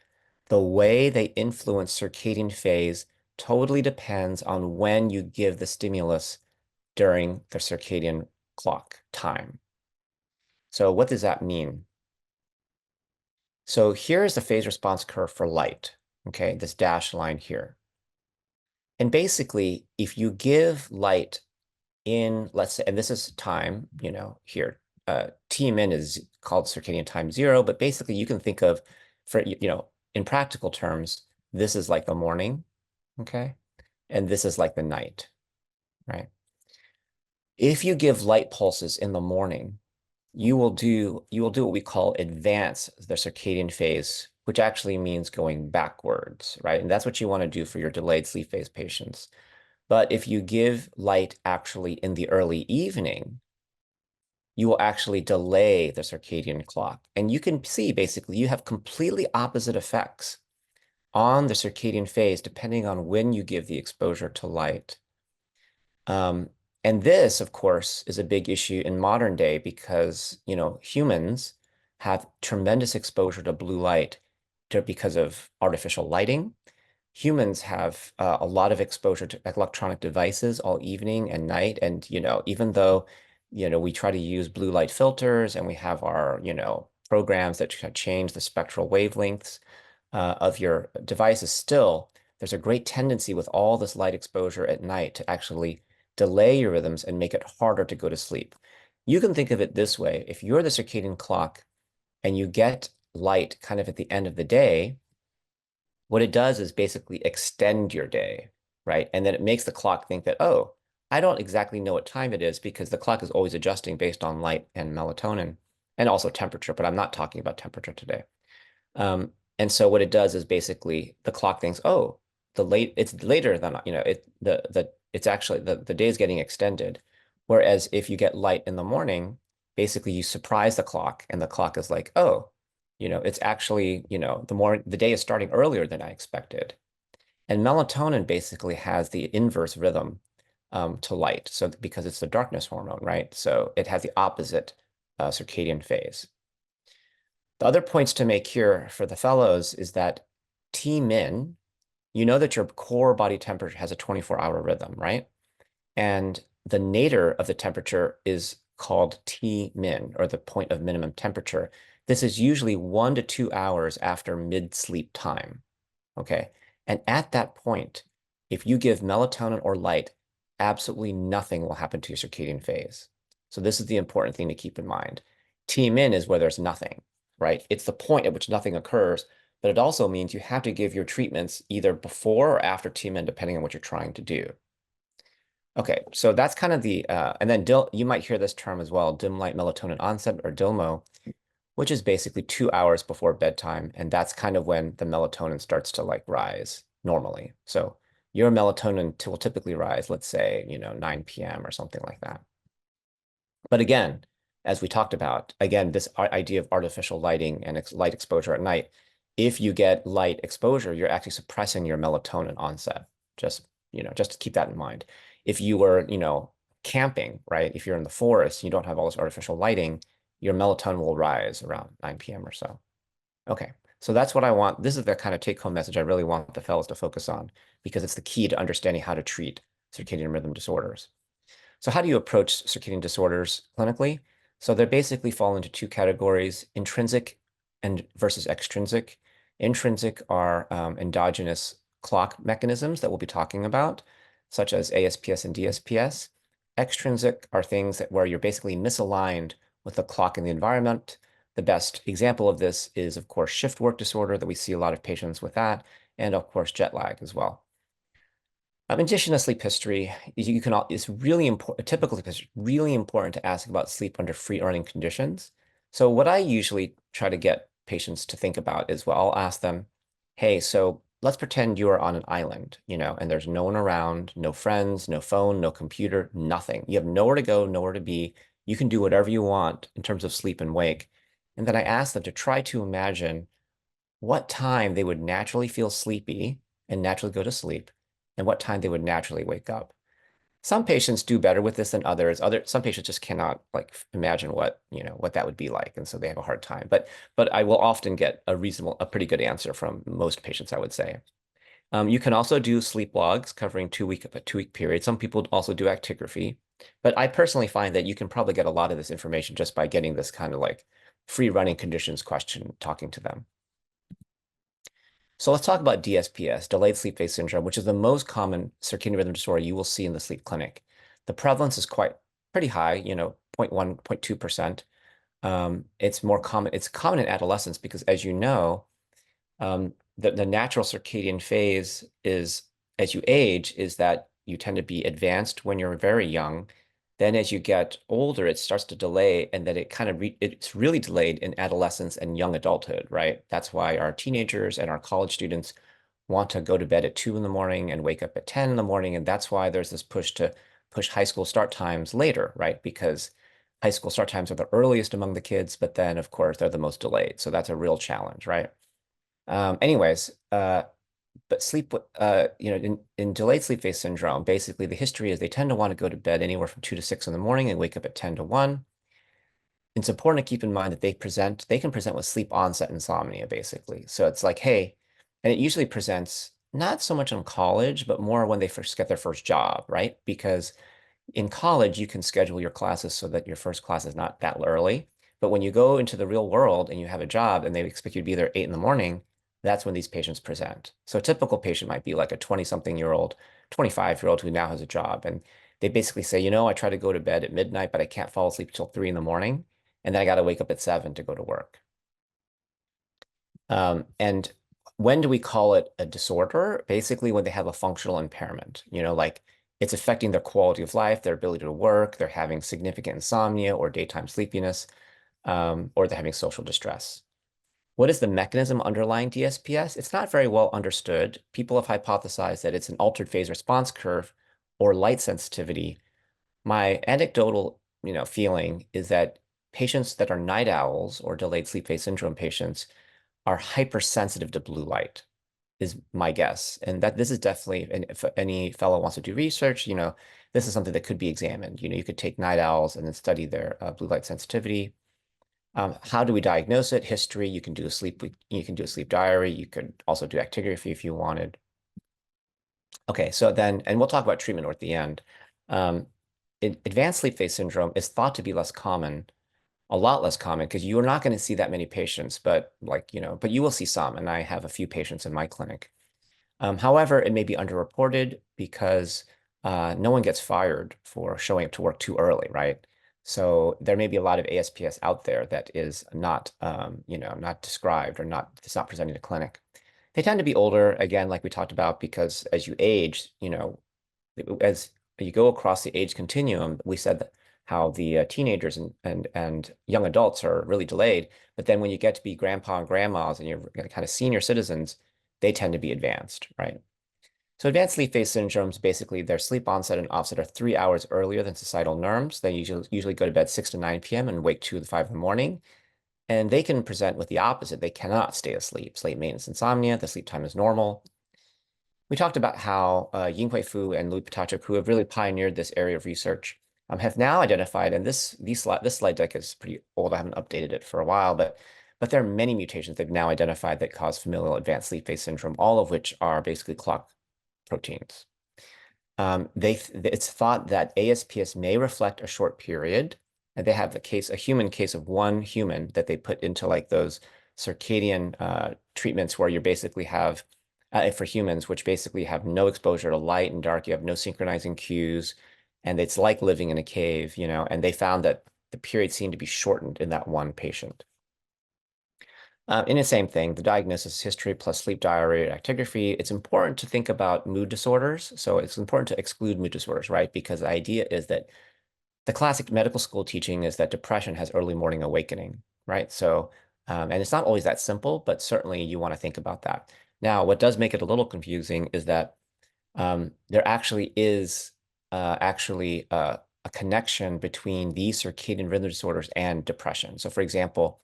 the way they influence circadian phase totally depends on when you give the stimulus during the circadian clock time. So what does that mean? So here is the phase response curve for light. okay, this dashed line here. And basically, if you give light in, let's say, and this is time, here, T min is called circadian time 0, but basically you can think of, for, in practical terms, this is like the morning, okay? And this is like the night, right? If you give light pulses in the morning, you will do what we call advance the circadian phase, which actually means going backwards, right? And that's what you want to do for your delayed sleep phase patients. But if you give light actually in the early evening, you will actually delay the circadian clock. And you can see basically you have completely opposite effects on the circadian phase depending on when you give the exposure to light. Um, and this, of course, is a big issue in modern day because, humans have tremendous exposure to blue light because of artificial lighting. Humans have a lot of exposure to electronic devices all evening and night. And, even though, we try to use blue light filters and we have our, programs that change the spectral wavelengths of your devices, still, there's a great tendency with all this light exposure at night to actually delay your rhythms and make it harder to go to sleep. You can think of it this way. If you're the circadian clock and you get light kind of at the end of the day, what it does is basically extend your day, right? And then it makes the clock think that, oh, I don't exactly know what time it is because the clock is always adjusting based on light and melatonin and also temperature, but I'm not talking about temperature today. And so what it does is basically the clock thinks, oh, it's later than, it's actually the day is getting extended. Whereas if you get light in the morning, basically you surprise the clock and the clock is like, oh, it's actually, the day is starting earlier than I expected. And melatonin basically has the inverse rhythm to light. So because it's the darkness hormone, right? So it has the opposite circadian phase. The other points to make here for the fellows is that T min, you know that your core body temperature has a 24-hour rhythm, right? And the nadir of the temperature is called T min, or the point of minimum temperature. This is usually 1 to 2 hours after mid-sleep time, okay? And at that point, if you give melatonin or light, absolutely nothing will happen to your circadian phase. So this is the important thing to keep in mind. T min is where there's nothing, right? It's the point at which nothing occurs, but it also means you have to give your treatments either before or after T min, depending on what you're trying to do. Okay, so that's kind of and then you might hear this term as well, dim light melatonin onset, or DILMO, which is basically 2 hours before bedtime. And that's kind of when the melatonin starts to like rise normally. So your melatonin will typically rise, let's say, 9 p.m. or something like that. But again, as we talked about, again, this idea of artificial lighting and light exposure at night, if you get light exposure, you're actually suppressing your melatonin onset. Just to keep that in mind. If you were, camping, right? If you're in the forest, you don't have all this artificial lighting, your melatonin will rise around 9 p.m. or so. Okay, so that's what I want. This is the kind of take-home message I really want the fellows to focus on because it's the key to understanding how to treat circadian rhythm disorders. So how do you approach circadian disorders clinically? So they basically fall into two categories, intrinsic and versus extrinsic. Intrinsic are endogenous clock mechanisms that we'll be talking about, such as ASPS and DSPS. Extrinsic are things where you're basically misaligned with the clock in the environment. The best example of this is, of course, shift work disorder that we see a lot of patients with that, and of course, jet lag as well. In addition to sleep history, it's really important, typical sleep history, really important to ask about sleep under free earning conditions. So what I usually try to get patients to think about is, well, I'll ask them, hey, so let's pretend you are on an island, and there's no one around, no friends, no phone, no computer, nothing. You have nowhere to go, nowhere to be. You can do whatever you want in terms of sleep and wake. And then I ask them to try to imagine what time they would naturally feel sleepy and naturally go to sleep, and what time they would naturally wake up. Some patients do better with this than others. Some patients just cannot like imagine what that would be like, and so they have a hard time. But I will often get a pretty good answer from most patients, I would say. You can also do sleep logs covering a 2-week period. Some people also do actigraphy, but I personally find that you can probably get a lot of this information just by getting this kind of like free running conditions question, talking to them. So let's talk about DSPS, delayed sleep phase syndrome, which is the most common circadian rhythm disorder you will see in the sleep clinic. The prevalence is pretty high, 0.1, 0.2%. It's more common. It's common in adolescence because, as you know, the natural circadian phase is, as you age, is that you tend to be advanced when you're very young. Then as you get older, it starts to delay, and then it's really delayed in adolescence and young adulthood, right? That's why our teenagers and our college students want to go to bed at 2 in the morning and wake up at 10 in the morning. And that's why there's this push to push high school start times later, right? Because high school start times are the earliest among the kids, but then of course they're the most delayed. So that's a real challenge, right? Anyways, but in delayed sleep phase syndrome, basically the history is they tend to want to go to bed anywhere from 2 to 6 in the morning and wake up at 10 to 1. It's important to keep in mind that they can present with sleep onset insomnia, basically. So it's like, hey, and it usually presents not so much in college, but more when they first get their first job, right? Because in college, you can schedule your classes so that your first class is not that early. But when you go into the real world and you have a job and they expect you to be there 8 in the morning, that's when these patients present. So a typical patient might be like a 20-something-year-old, 25-year-old who now has a job. And they basically say, I try to go to bed at midnight, but I can't fall asleep until 3 in the morning. And then I got to wake up at 7 to go to work. And when do we call it a disorder? Basically, when they have a functional impairment, like it's affecting their quality of life, their ability to work, they're having significant insomnia or daytime sleepiness, or they're having social distress. What is the mechanism underlying DSPS? It's not very well understood. People have hypothesized that it's an altered phase response curve or light sensitivity. My anecdotal, feeling is that patients that are night owls or delayed sleep phase syndrome patients are hypersensitive to blue light, is my guess. And that this is definitely, and if any fellow wants to do research, this is something that could be examined. You could take night owls and then study their blue light sensitivity. How do we diagnose it? History, you can do a sleep diary. You could also do actigraphy if you wanted. Okay, so then, and we'll talk about treatment at the end. Um, Advanced sleep phase syndrome is thought to be less common, a lot less common, because you're not going to see that many patients, but but you will see some, and I have a few patients in my clinic. However, it may be underreported because no one gets fired for showing up to work too early, right? So there may be a lot of ASPS out there that is not, not described or it's not presenting to clinic. They tend to be older, again, like we talked about, because as you age, as you go across the age continuum, we said that how the teenagers and young adults are really delayed, but then when you get to be grandpa and grandmas and you're kind of senior citizens, they tend to be advanced, right? So advanced sleep phase syndromes, basically their sleep onset and offset are 3 hours earlier than societal norms. They usually go to bed 6 to 9 p.m. and wake 2 to 5 in the morning. And they can present with the opposite. They cannot stay asleep. Sleep maintenance insomnia, the sleep time is normal. We talked about how Yinghui Fu and Louis Patachuk, who have really pioneered this area of research, have now identified, and this slide deck is pretty old. I haven't updated it for a while, but there are many mutations they've now identified that cause familial advanced sleep phase syndrome, all of which are basically clock proteins. It's thought that ASPS may reflect a short period, and they have a human case of one human that they put into like those circadian treatments where you basically have for humans, which basically have no exposure to light and dark. You have no synchronizing cues, and it's like living in a cave, and they found that the period seemed to be shortened in that one patient. In the same thing, the diagnosis history plus sleep diary and actigraphy, it's important to think about mood disorders. So it's important to exclude mood disorders, right? Because the idea is that the classic medical school teaching is that depression has early morning awakening, right? So, and it's not always that simple, but certainly you want to think about that. Now, what does make it a little confusing is that there actually is a connection between these circadian rhythm disorders and depression. So, for example,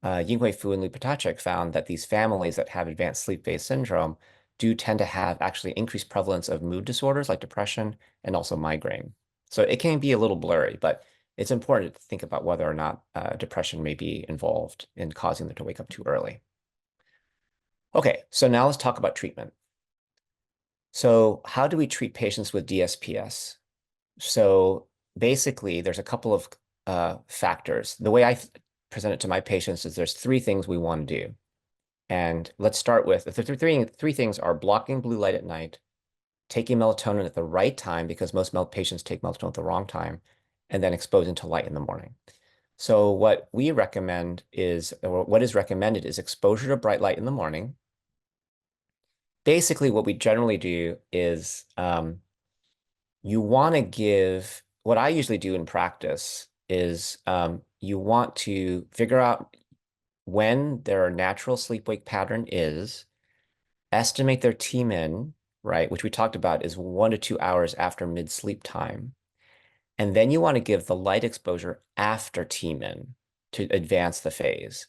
Yinghui Fu and Liu Patachek found that these families that have advanced sleep phase syndrome do tend to have actually increased prevalence of mood disorders like depression and also migraine. So it can be a little blurry, but it's important to think about whether or not depression may be involved in causing them to wake up too early. Okay, so now let's talk about treatment. So how do we treat patients with DSPS? So basically, there's a couple of factors. The way I present it to my patients is there's three things we want to do. And let's start with the three things are blocking blue light at night, taking melatonin at the right time because most patients take melatonin at the wrong time, and then exposing to light in the morning. So what we recommend is, or what is recommended is exposure to bright light in the morning. Basically, what we generally do is you want to give, what I usually do in practice is you want to figure out when their natural sleep-wake pattern is, estimate their T-min, right, which we talked about is 1 to 2 hours after mid-sleep time. And then you want to give the light exposure after T-min to advance the phase.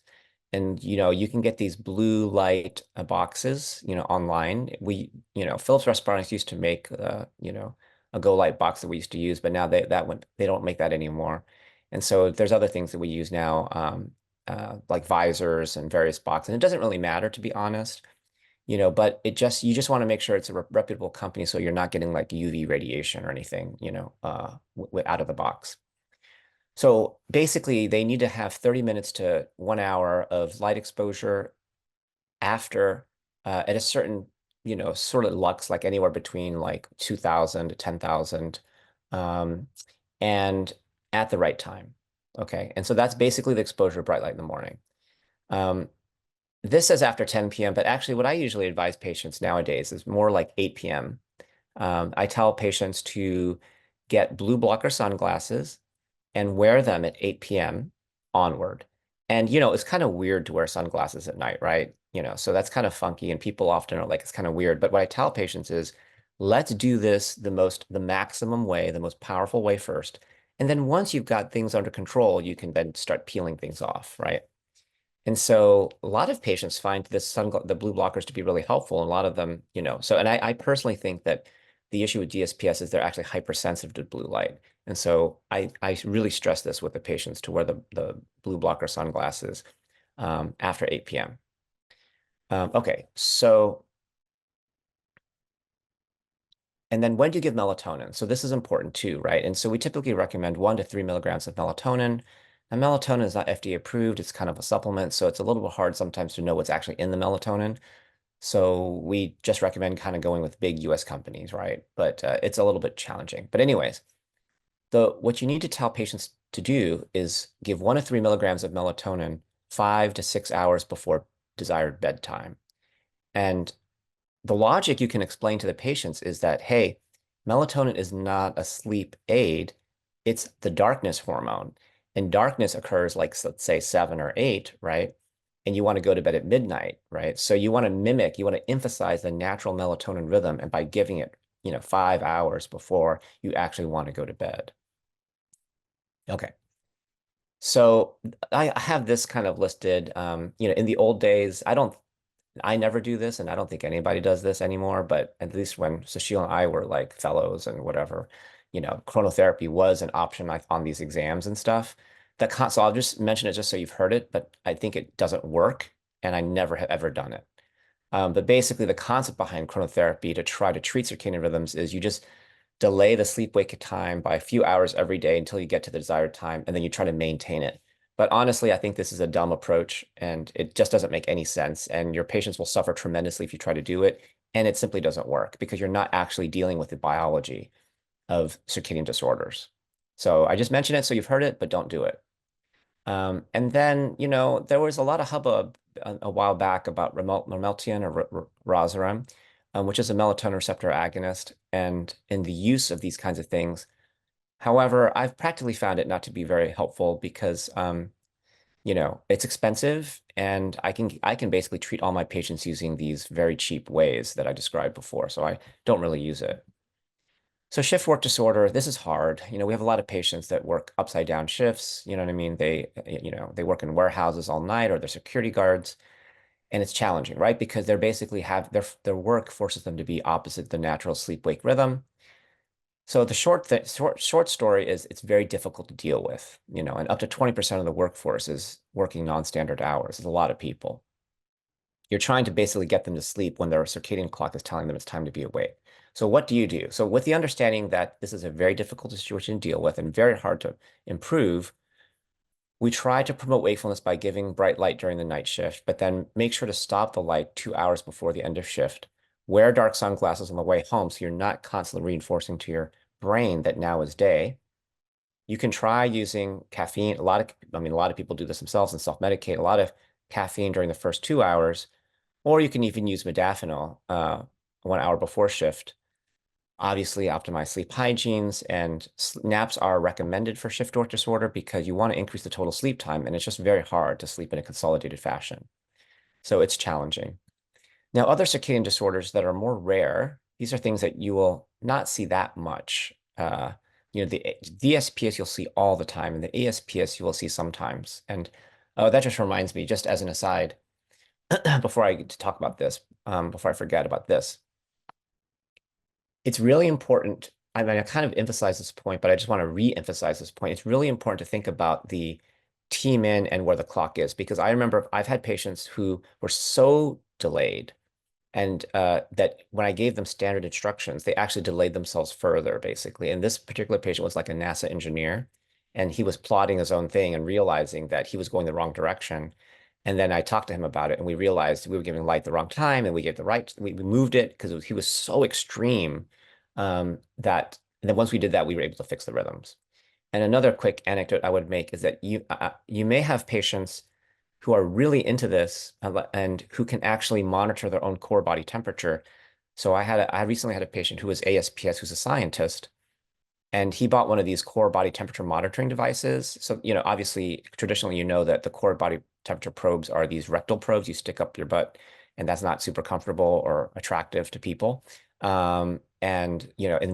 And, you can get these blue light boxes, online. Philips Respironics used to make, a Go Light box that we used to use, but now they don't make that anymore. And so there's other things that we use now, like visors and various boxes. And it doesn't really matter, to be honest, but you just want to make sure it's a reputable company so you're not getting like UV radiation or anything, out of the box. So basically, they need to have 30 minutes to 1 hour of light exposure after at a certain, sort of lux, like anywhere between like 2,000 to 10,000, um, and at the right time. Okay. And so that's basically the exposure of bright light in the morning. Um, this says after 10 p.m., but actually what I usually advise patients nowadays is more like 8 p.m. I tell patients to get blue blocker sunglasses and wear them at 8 p.m. onward. And, it's kind of weird to wear sunglasses at night, right? So that's kind of funky. And people often are like, it's kind of weird. But what I tell patients is, let's do this the maximum way, the most powerful way first. And then once you've got things under control, you can then start peeling things off, right? And so a lot of patients find the blue blockers to be really helpful. And a lot of them, and I personally think that the issue with DSPS is they're actually hypersensitive to blue light. And so I really stress this with the patients to wear the blue blocker sunglasses after 8 p.m. Okay, so, and then when do you give melatonin? So this is important too, right? And so we typically recommend 1 to 3 milligrams of melatonin. And melatonin is not FDA approved. It's kind of a supplement. So it's a little bit hard sometimes to know what's actually in the melatonin. So we just recommend kind of going with big US companies, right? But it's a little bit challenging. But anyways, what you need to tell patients to do is give 1 to 3 milligrams of melatonin 5 to 6 hours before desired bedtime. And the logic you can explain to the patients is that, hey, melatonin is not a sleep aid, it's the darkness hormone. And darkness occurs like, let's say 7 or 8, right? And you want to go to bed at midnight, right? So you want to emphasize the natural melatonin rhythm, and by giving it, 5 hours before you actually want to go to bed. Okay. So I have this kind of listed, in the old days, I never do this, and I don't think anybody does this anymore, but at least when Sushil and I were like fellows and whatever, chronotherapy was an option like on these exams and stuff. So I'll just mention it just so you've heard it, but I think it doesn't work, and I never have ever done it. But basically, the concept behind chronotherapy to try to treat circadian rhythms is you just delay the sleep-wake time by a few hours every day until you get to the desired time, and then you try to maintain it. But honestly, I think this is a dumb approach, and it just doesn't make any sense. And your patients will suffer tremendously if you try to do it. And it simply doesn't work because you're not actually dealing with the biology of circadian disorders. So I just mentioned it so you've heard it, but don't do it. And then, there was a lot of hubbub a while back about Rameltian or Razaram, which is a melatonin receptor agonist, and in the use of these kinds of things. However, I've practically found it not to be very helpful because, it's expensive, and I can basically treat all my patients using these very cheap ways that I described before. So I don't really use it. So shift work disorder, this is hard. We have a lot of patients that work upside down shifts. You know what I mean? They work in warehouses all night, or they're security guards, and it's challenging, right? Because they're basically their work forces them to be opposite the natural sleep-wake rhythm. So the short story is it's very difficult to deal with, and up to 20% of the workforce is working non-standard hours. It's a lot of people. You're trying to basically get them to sleep when their circadian clock is telling them it's time to be awake. So what do you do? So with the understanding that this is a very difficult situation to deal with and very hard to improve, We try to promote wakefulness by giving bright light during the night shift, but then make sure to stop the light 2 hours before the end of shift. Wear dark sunglasses on the way home so you're not constantly reinforcing to your brain that now is day. You can try using caffeine. A lot of people do this themselves and self-medicate a lot of caffeine during the first 2 hours, or you can even use modafinil 1 hour before shift. Obviously, optimize sleep hygienes, and naps are recommended for shift work disorder because you want to increase the total sleep time, and it's just very hard to sleep in a consolidated fashion. So it's challenging. Now, other circadian disorders that are more rare, these are things that you will not see that much. The DSPS you'll see all the time, and the ASPS you will see sometimes. And that just reminds me, just as an aside, before I get to talk about this, before I forget about this, it's really important. I mean, I kind of emphasize this point, but I just want to re-emphasize this point. It's really important to think about the team in and where the clock is, because I remember I've had patients who were so delayed and that when I gave them standard instructions, they actually delayed themselves further, basically. And this particular patient was like a NASA engineer, and he was plotting his own thing and realizing that he was going the wrong direction. And then I talked to him about it, and we realized we were giving light the wrong time, and we gave the right, we moved it because he was so extreme that and then once we did that, we were able to fix the rhythms. And another quick anecdote I would make is that you may have patients who are really into this and who can actually monitor their own core body temperature. So I recently had a patient who was ASPS, who's a scientist, and he bought one of these core body temperature monitoring devices. So, obviously, traditionally, that the core body temperature probes are these rectal probes you stick up your butt, and that's not super comfortable or attractive to people. In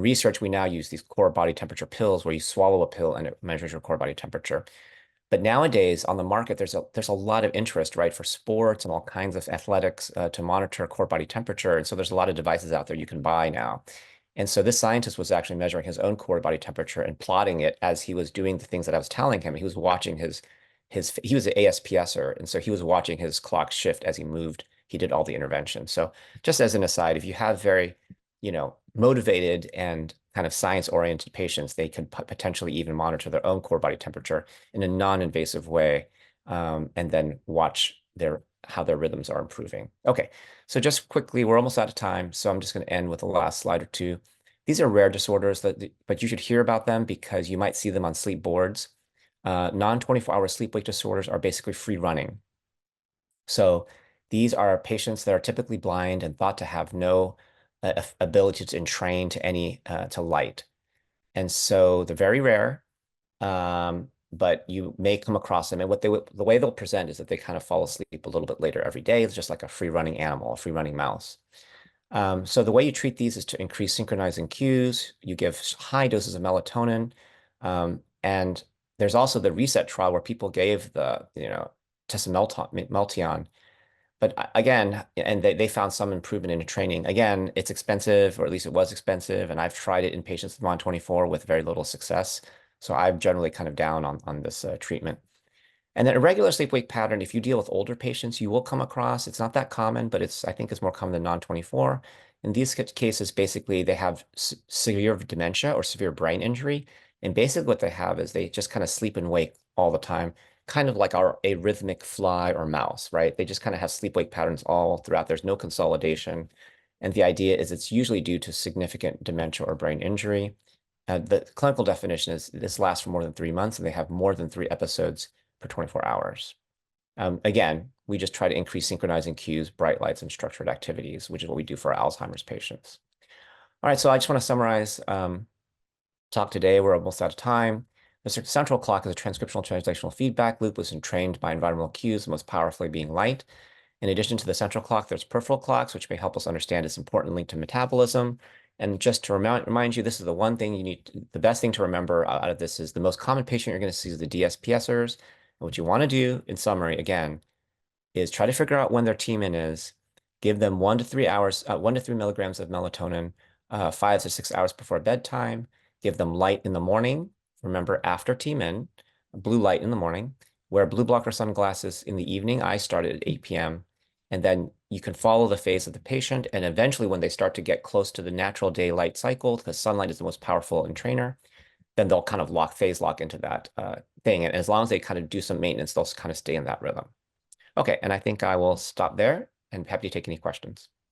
research, we now use these core body temperature pills where you swallow a pill and it measures your core body temperature. But nowadays on the market, there's a lot of interest, right, for sports and all kinds of athletics to monitor core body temperature. And so there's a lot of devices out there you can buy now. And so this scientist was actually measuring his own core body temperature and plotting it as he was doing the things that I was telling him. He was watching he was an ASPSer, and so he was watching his clock shift as he moved. He did all the interventions. So just as an aside, if you have very, motivated and kind of science-oriented patients, they can potentially even monitor their own core body temperature in a non-invasive way, and then watch how their rhythms are improving. Okay, so just quickly, we're almost out of time, so I'm just going to end with the last slide or two. These are rare disorders, but you should hear about them because you might see them on sleep boards. Non-24-hour sleep-wake disorders are basically free running. So these are patients that are typically blind and thought to have no ability to entrain to light. And so they're very rare, but you may come across them. And the way they'll present is that they kind of fall asleep a little bit later every day. It's just like a free running animal, a free running mouse. So the way you treat these is to increase synchronizing cues. You give high doses of melatonin. And there's also the reset trial where people gave the, tesameltion. But again, and they found some improvement in the training. Again, it's expensive, or at least it was expensive. And I've tried it in patients with MON24 with very little success. So I'm generally kind of down on this treatment. And then a regular sleep-wake pattern, if you deal with older patients, you will come across. It's not that common, but I think it's more common than non-24. In these cases, basically, they have severe dementia or severe brain injury. And basically what they have is they just kind of sleep and wake all the time, kind of like a rhythmic fly or mouse, right? They just kind of have sleep-wake patterns all throughout. There's no consolidation. And the idea is it's usually due to significant dementia or brain injury. The clinical definition is this lasts for more than 3 months, and they have more than 3 episodes per 24 hours. Again, we just try to increase synchronizing cues, bright lights, and structured activities, which is what we do for our Alzheimer's patients. All right, so I just want to summarize talk today. We're almost out of time. The central clock is a transcriptional translational feedback loop, was entrained by environmental cues, most powerfully being light. In addition to the central clock, there's peripheral clocks, which may help us understand its important link to metabolism. And just to remind you, this is the one thing the best thing to remember out of this is the most common patient you're going to see is the DSPSers. And what you want to do, in summary, again, is try to figure out when their T-min is, give them 1 to 3 hours, 1 to 3 milligrams of melatonin, 5 to 6 hours before bedtime, give them light in the morning. Remember, after T-min, blue light in the morning, wear blue blocker sunglasses in the evening. I started at 8 p.m. And then you can follow the phase of the patient. And eventually, when they start to get close to the natural daylight cycle, because sunlight is the most powerful entrainer, then they'll kind of phase lock into that thing. And as long as they kind of do some maintenance, they'll kind of stay in that rhythm. Okay, and I think I will stop there and happy to take any questions.